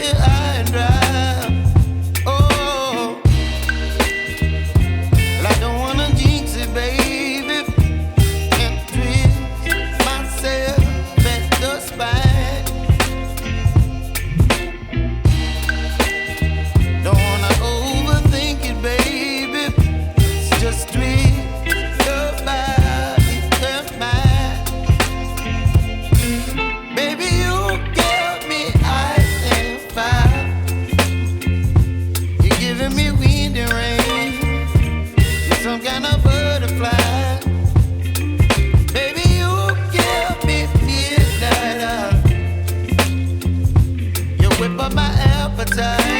get high and dry. Oh, well, I don't wanna jinx it, baby, and twist myself at the spine. Don't wanna overthink it, baby. It's just twist your body and mine. Baby, you give me ice and fire. You're giving me wind and rain. You're some kind of butterfly. Baby, you give me midnight. You whip up my appetite.